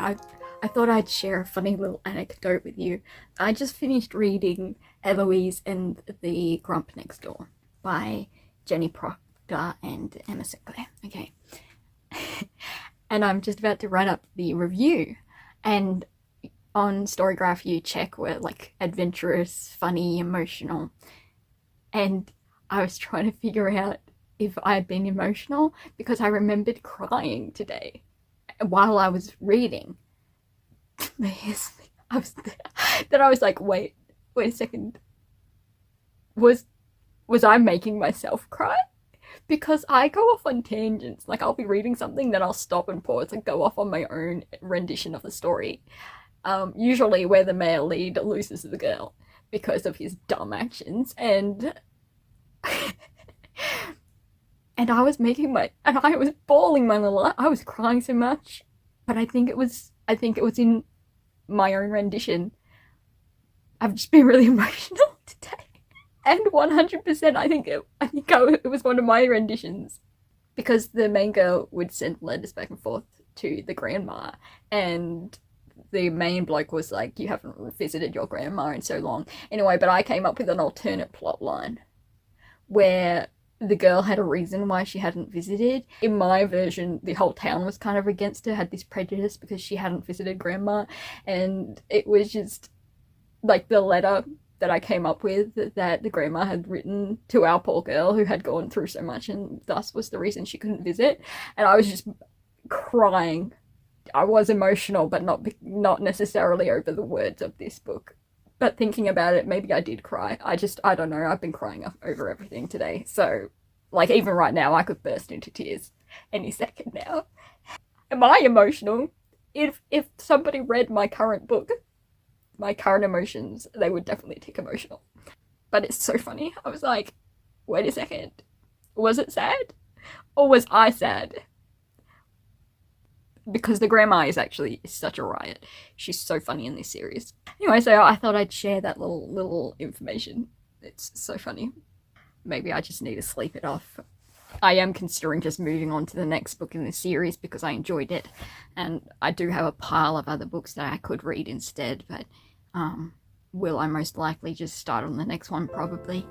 I thought I'd share a funny little anecdote with you. I just finished reading Eloise and the Grump Next Door by Jenny Proctor and Emma Sinclair. Okay. And I'm just about to write up the review. And on Storygraph you check where like adventurous, funny, emotional. And I was trying to figure out if I had been emotional because I remembered crying today while I was reading. I was like, wait a second. Was I making myself cry? Because I go off on tangents. Like, I'll be reading something, then I'll stop and pause and go off on my own rendition of the story. Usually where the male lead loses the girl because of his dumb actions, and and I was bawling my little, I was crying so much, but I think it was in my own rendition. I've just been really emotional today. And 100% I think it was one of my renditions. Because the main girl would send letters back and forth to the grandma, and the main bloke was like, you haven't visited your grandma in so long. Anyway, but I came up with an alternate plot line where the girl had a reason why she hadn't visited. In my version, the whole town was kind of against her, had this prejudice because she hadn't visited grandma, and it was just like the letter that I came up with that the grandma had written to our poor girl who had gone through so much and thus was the reason she couldn't visit. And I was just crying. I was emotional, but not necessarily over the words of this book. But thinking about it, maybe I did cry. I don't know, I've been crying over everything today. So, like, even right now, I could burst into tears any second now. Am I emotional? If somebody read my current book, my current emotions, they would definitely tick emotional. But it's so funny. I was like, wait a second. Was it sad? Or was I sad? Because the grandma is actually such a riot. She's so funny in this series. Anyway, so I thought I'd share that little information. It's so funny. Maybe I just need to sleep it off. I am considering just moving on to the next book in the series because I enjoyed it. And I do have a pile of other books that I could read instead, but will I most likely just start on the next one? Probably.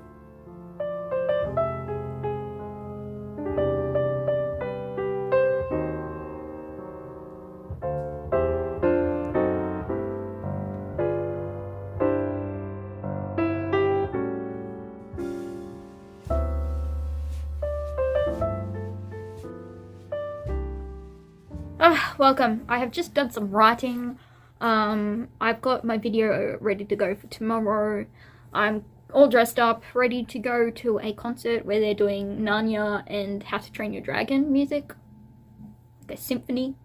Welcome. I have just done some writing. I've got my video ready to go for tomorrow. I'm all dressed up, ready to go to a concert where they're doing Narnia and How to Train Your Dragon music. Like a symphony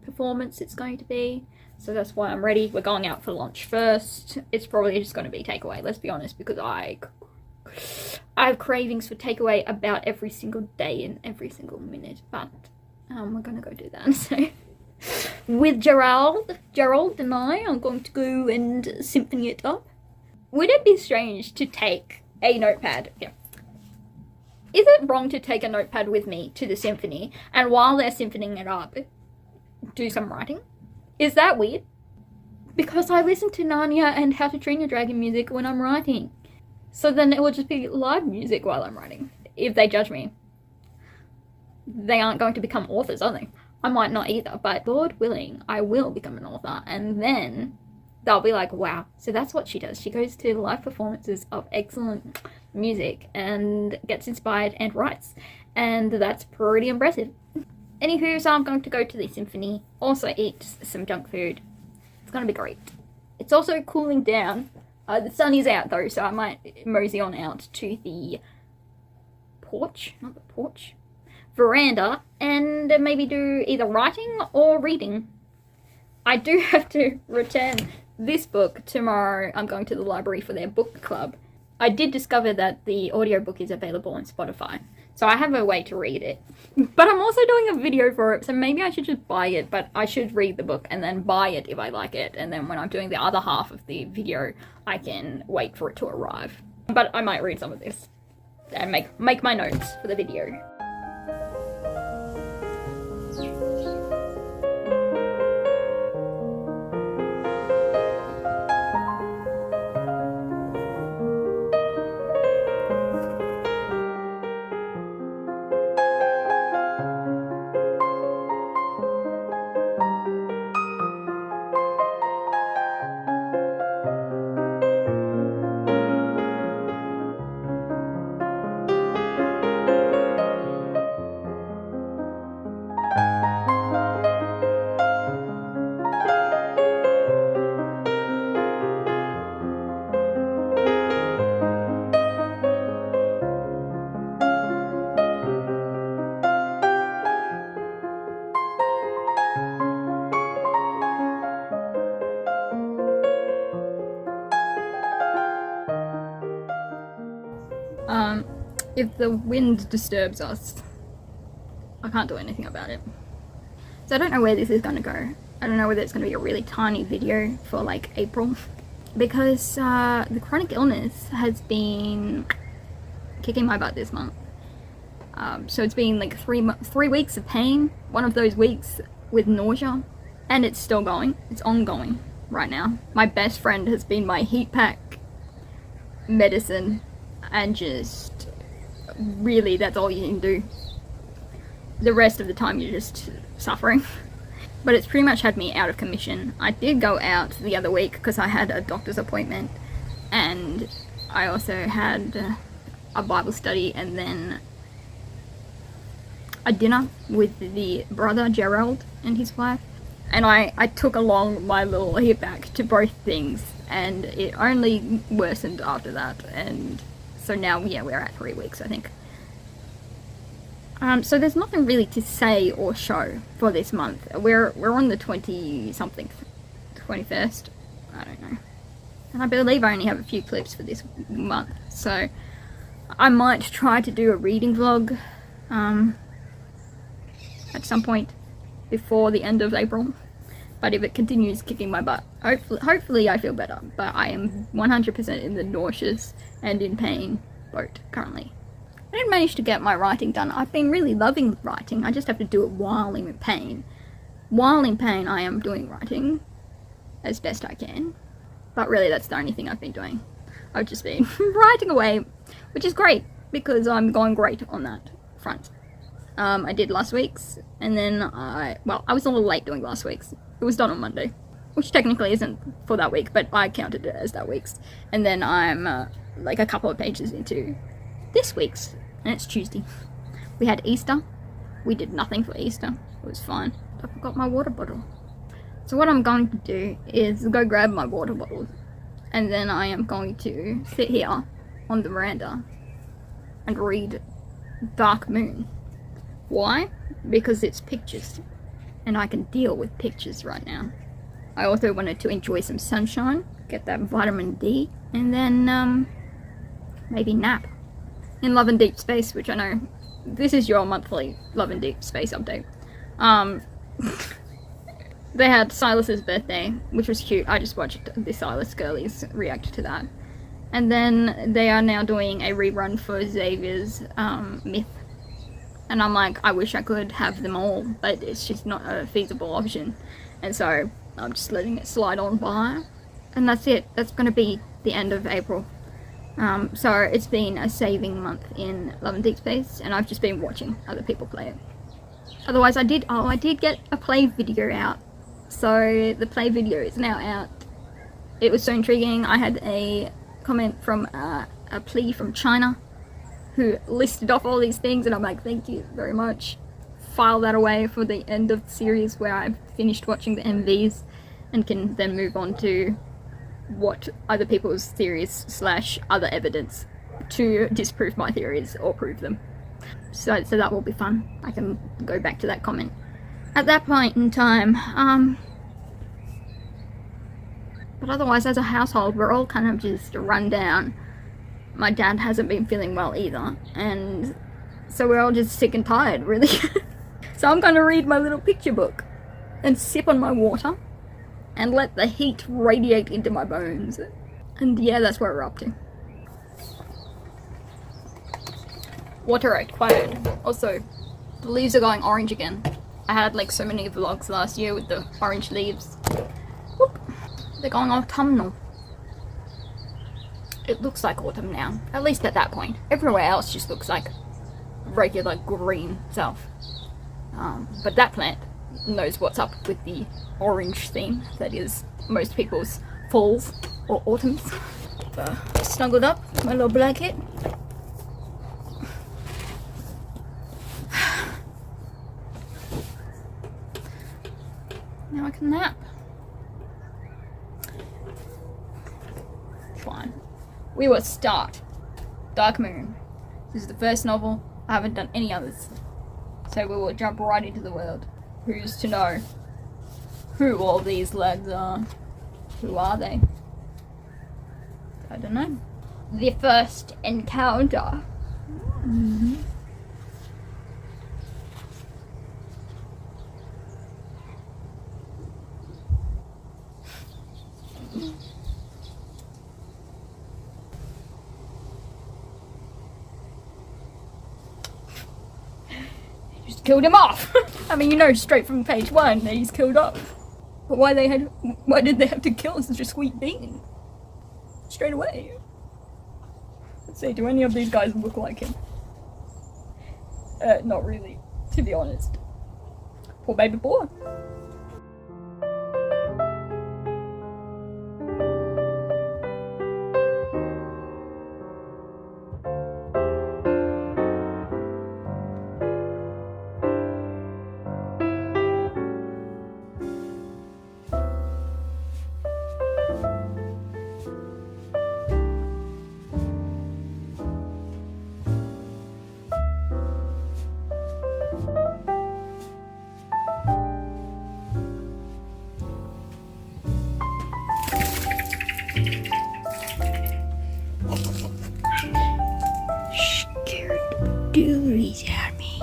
performance it's going to be. So that's why I'm ready. We're going out for lunch first. It's probably just going to be takeaway, let's be honest, because I have cravings for takeaway about every single day and every single minute, but we're gonna go do that. So with Gerald and I are going to go and symphony it up. Would it be strange to take a notepad? Yeah. Is it wrong to take a notepad with me to the symphony and while they're symphonying it up, do some writing? Is that weird? Because I listen to Narnia and How to Train Your Dragon music when I'm writing. So then it will just be live music while I'm writing. If they judge me. They aren't going to become authors, are they? I might not either, but Lord willing, I will become an author. And then they'll be like, wow, so that's what she does. She goes to live performances of excellent music and gets inspired and writes. And that's pretty impressive. Anywho, so I'm going to go to the symphony, also eat some junk food. It's going to be great. It's also cooling down. The sun is out though, so I might mosey on out to the veranda and maybe do either writing or reading. I do have to return this book tomorrow. I'm going to the library for their book club. I did discover that the audiobook is available on Spotify, so I have a way to read it. But I'm also doing a video for it, so maybe I should just buy it, but I should read the book and then buy it if I like it, and then when I'm doing the other half of the video, I can wait for it to arrive. But I might read some of this and make my notes for the video. If the wind disturbs us, I can't do anything about it. So I don't know where this is going to go. I don't know whether it's going to be a really tiny video for like April, because the chronic illness has been kicking my butt this month. So it's been like 3 weeks of pain, one of those weeks with nausea, and it's still going. It's ongoing right now. My best friend has been my heat pack, medicine, and just really that's all you can do. The rest of the time you're just suffering. But it's pretty much had me out of commission. I did go out the other week because I had a doctor's appointment, and I also had a Bible study and then a dinner with the brother Gerald and his wife. And I took along my little heat pack to both things, and it only worsened after that. And so now, yeah, we're at 3 weeks, I think. So there's nothing really to say or show for this month. We're on the 20-something, 21st, I don't know. And I believe I only have a few clips for this month, so I might try to do a reading vlog at some point before the end of April. But if it continues kicking my butt, hopefully I feel better. But I am 100% in the nauseous and in pain boat currently. I didn't manage to get my writing done. I've been really loving writing. I just have to do it while I'm in pain. While in pain, I am doing writing as best I can. But really, that's the only thing I've been doing. I've just been writing away, which is great because I'm going great on that front. I did last week's, and then I was a little late doing last week's. It was done on Monday, which technically isn't for that week, but I counted it as that week's. And then I'm like a couple of pages into this week's, and it's Tuesday. We had Easter. We did nothing for Easter. It was fine. I forgot my water bottle. So what I'm going to do is go grab my water bottle, and then I am going to sit here on the veranda and read Dark Moon. Why? Because it's pictures, and I can deal with pictures right now. I also wanted to enjoy some sunshine, get that vitamin D, and then maybe nap. In Love and Deep Space, which I know this is your monthly Love and Deep Space update. They had Silas's birthday, which was cute. I just watched the Silas girlies react to that. And then they are now doing a rerun for Xavier's myth. And I'm like, I wish I could have them all, but it's just not a feasible option. And so I'm just letting it slide on by. And that's it. That's going to be the end of April. So it's been a saving month in Love and Deep Space, and I've just been watching other people play it. Otherwise, I did get a play video out. So the play video is now out. It was so intriguing. I had a comment from a plea from China who listed off all these things, and I'm like, thank you very much. File that away for the end of the series where I've finished watching the MVs and can then move on to what other people's theories / other evidence to disprove my theories or prove them. So that will be fun. I can go back to that comment at that point in time. But otherwise, as a household, we're all kind of just run down. My dad hasn't been feeling well either, and so we're all just sick and tired, really. So I'm going to read my little picture book and sip on my water and let the heat radiate into my bones. And yeah, that's what we're up to. Water required. Also, the leaves are going orange again. I had like so many vlogs last year with the orange leaves. Whoop. They're going autumnal. It looks like autumn now, at least at that point. Everywhere else just looks like regular green stuff. But that plant knows what's up with the orange theme that is most people's falls or autumns. Snuggled up, my little blanket. Now I can nap. Fine. We will start Dark Moon. This is the first novel. I haven't done any others. So we will jump right into the world. Who's to know who all these lads are? Who are they? I don't know. The first encounter. Mm-hmm. Just killed him off. I mean, you know, straight from page 1 that he's killed off. But why did they have to kill such a sweet being? Straight away. Let's see, do any of these guys look like him? Not really, to be honest. Poor baby boy. Scared girlies at me.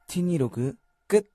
T26 끝.